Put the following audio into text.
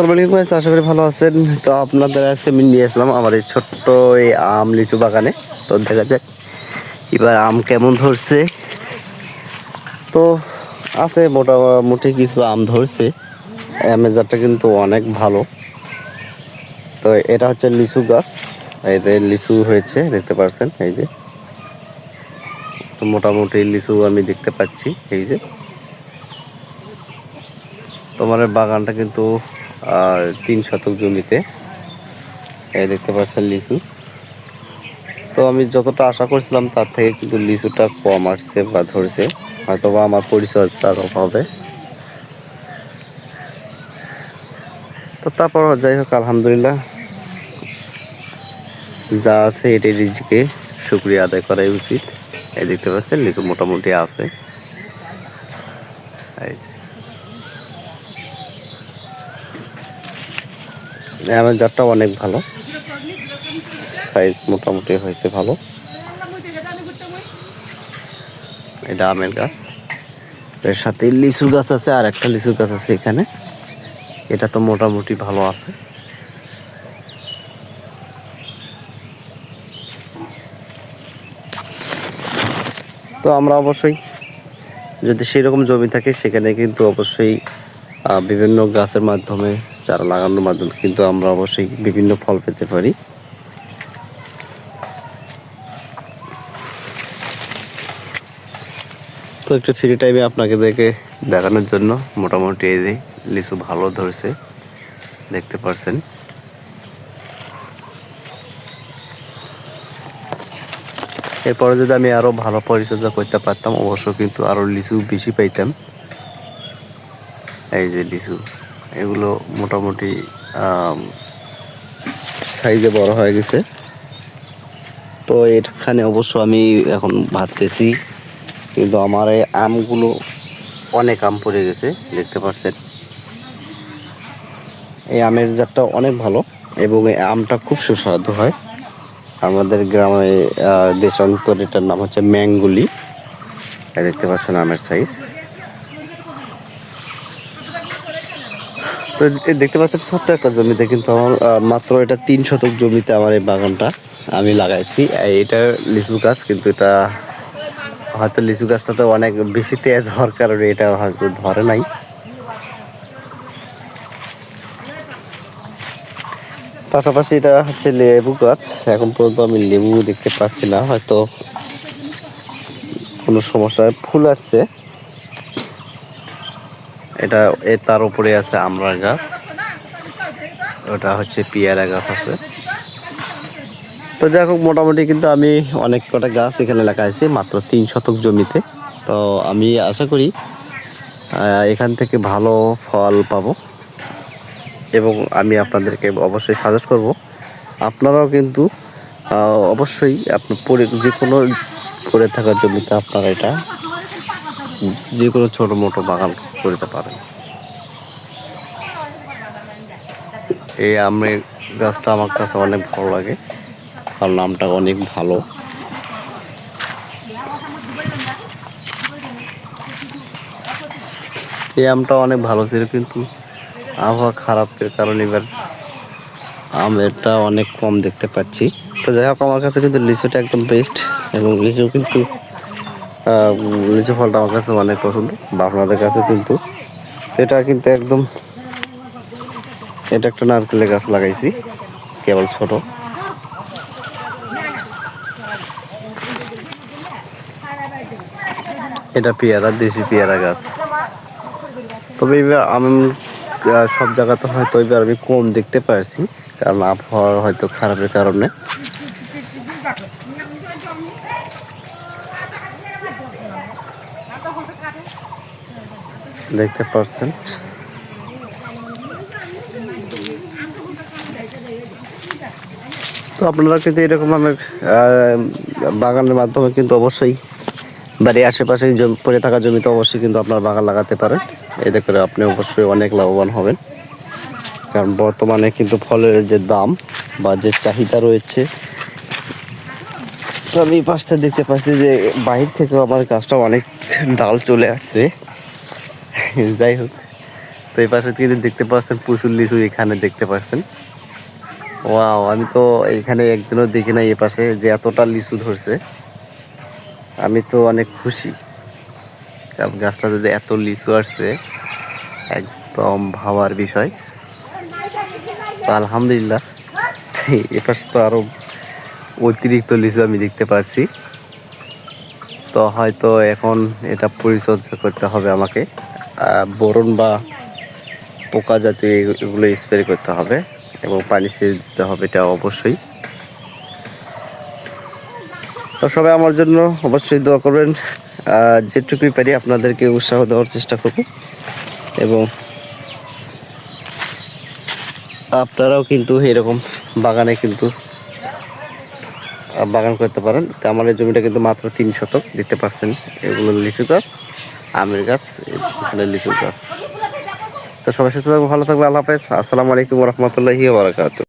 আসসালামু আলাইকুম গাইস, আশা করি ভালো আছেন। তো আপনাদের আজকে আমি নিয়ে আসলাম আমার এই ছোট্ট এই আম লিচু বাগানে। তো দেখা যাক এবার আম কেমন ধরছে। তো আছে মোটামুটি কিছু আম ধরছে। আমের জাতটা কিন্তু অনেক ভালো। তো এটা হচ্ছে লিচু গাছ, এই যে লিচু হয়েছে দেখতে পাচ্ছেন। এই যে তো মোটামুটি লিচু আমি দেখতে পাচ্ছি। এই যে তোমার বাগানটা কিন্তু 3 শতক জমিতে, এই দেখতে পাচ্ছেন লিচু। তো আমি যতটা আশা করছিলাম তার থেকে কিন্তু লিচুটা কম আসছে বা ধরছে, হয়তো বা আমার পরিচর্যার অভাবে। তো তারপর যাই হোক, আলহামদুলিল্লাহ যা আছে এটাই রিজিকে শুকরিয়া আদায় করাই উচিত। এই দেখতে পাচ্ছেন লিচু মোটামুটি আছে। এই যে আমার জাতটা অনেক ভালো, সাইজ মোটামুটি হয়েছে ভালো। এটা আমের গাছ, এর সাথে লিচু গাছ আছে, আর একটা লিচু গাছ আছে এখানে। এটা তো মোটামুটি ভালো আছে। তো আমরা অবশ্যই যদি সেরকম জমি থাকে সেখানে কিন্তু অবশ্যই বিভিন্ন গাছের মাধ্যমে, চারা লাগানোর মাধ্যমে কিন্তু আমরা অবশ্যই বিভিন্ন ফল পেতে পারি। তো একটু ফ্রি টাইমে আপনাকে দেখানোর জন্য মোটামুটি এই যে লিচু ভালো ধরছে দেখতে পাচ্ছেন। এরপরে যদি আমি আরো ভালো পরিচর্যা করতে পারতাম অবশ্য কিন্তু আরো লিচু বেশি পাইতাম। এই যে লিচু এগুলো মোটামুটি সাইজে বড় হয়ে গেছে। তো এখানে অবশ্য আমি এখন ভাবতেছি, কিন্তু আমার এই আমগুলো অনেক আম পড়ে গেছে দেখতে পাচ্ছেন। এই আমের জাতটা অনেক ভালো এবং এই আমটা খুব সুস্বাদু হয়। আমাদের গ্রামে দেশান্তর এটার নাম হচ্ছে ম্যাঙ্গুলি। দেখতে পাচ্ছেন আমের সাইজ। তো দেখতে পাচ্ছেন ছোট্ট একটা জমিতে কিন্তু আমার মাত্র এটা 3 শতক জমিতে আমার এই বাগানটা আমি লাগাইছি। এটা লিচু গাছ, কিন্তু এটা হয়তো লিচু গাছটাতে অনেক বেশি তেজ হওয়ার কারণে এটা হয়তো ধরে নাই। পাশাপাশি এটা হচ্ছে লেবু গাছ, এখন পর্যন্ত আমি লেবু দেখতে পাচ্ছি না, হয়তো কোনো সমস্যায় ফুল আসছে। এটা তার উপরে আছে আমড়া গাছ, ওটা হচ্ছে পেয়ারা গাছ আছে। তো যাই হোক, মোটামুটি কিন্তু আমি অনেক কটা গাছ এখানে লাগাইছি মাত্র 3 শতক জমিতে। তো আমি আশা করি এখান থেকে ভালো ফল পাবো এবং আমি আপনাদেরকে অবশ্যই সাজেস্ট করব আপনারাও কিন্তু অবশ্যই আপনার যে কোনো পড়ে থাকা জমিতে আপনারা এটা যে কোনো ছোটো মোটো বাগান করতে পারেন। এই আমের গাছটা আমার কাছে অনেক ভালো লাগে, কারণ আমটা অনেক ভালো। এই আমটা অনেক ভালো ছিল, কিন্তু আবহাওয়া খারাপের কারণে এবার আমেরটা অনেক কম দেখতে পাচ্ছি। তো যাই হোক, আমার কাছে কিন্তু লিচুটা একদম বেস্ট এবং লিচু কিন্তু লিচু ফলটা আমার কাছে অনেক পছন্দ, বা আপনাদের কাছে কিন্তু। এটা কিন্তু একদম, এটা একটা নারকেলের গাছ লাগাইছি কেবল ছোট। এটা পেয়ারা, দেশি পেয়ারা গাছ। তবে এবার আমি সব জায়গাতে হয়তো এবার আমি কম দেখতে পারছি, কারণ আবহাওয়া হয়তো খারাপের কারণে। দেখতে পাচ্ছেন তো আপনারা কিন্তু এরকম আমার বাগানের মাধ্যমে কিন্তু অবশ্যই বাড়ির আশেপাশে পড়ে থাকা জমিতে অবশ্যই কিন্তু আপনার বাগান লাগাতে পারেন। এতে করে আপনি অবশ্যই অনেক লাভবান হবেন, কারণ বর্তমানে কিন্তু ফলের যে দাম বা যে চাহিদা রয়েছে। তো আমি পাশটা দেখতে পাচ্ছি যে বাহির থেকেও আমার গাছটা অনেক ডাল চলে আসছে। যাই হোক, তো এই পাশে কিন্তু দেখতে পাচ্ছেন প্রচুর লিচু এখানে দেখতে পাচ্ছেন। ওয়াও, আমি তো এখানে একদিনও দেখি নাই এ পাশে যে এতটা লিচু ধরছে। আমি তো অনেক খুশি, কারণ গাছটা যদি এত লিচু আসছে একদম ভাবার বিষয়। তো আলহামদুলিল্লাহ, এ পাশে তো আরো অতিরিক্ত লিচু আমি দেখতে পারছি। তো হয়তো এখন এটা পরিচর্যা করতে হবে আমাকে, বোরন বা পোকা জাতীয় এগুলো স্প্রে করতে হবে এবং পানি সেচ দিতে হবে, এটা অবশ্যই। তো সবাই আমার জন্য অবশ্যই দোয়া করবেন। যেটুকুই পারি আপনাদেরকে উৎসাহ দেওয়ার চেষ্টা করব এবং আপনারাও কিন্তু এরকম বাগানে কিন্তু বাগান করতে পারেন। তো আমার এই জমিটা কিন্তু মাত্র 3 শতক, দেখতে পাচ্ছেন এগুলো লিচু গাছ, আমের গাছ, এগুলো লিচু গাছ। তো সবাই সুস্থ থাকবে, ভালো থাকবে, আল্লাহ হাফেজ, আসসালামু আলাইকুম রহমতুল্লাহি ওয়া বারাকাতুহু।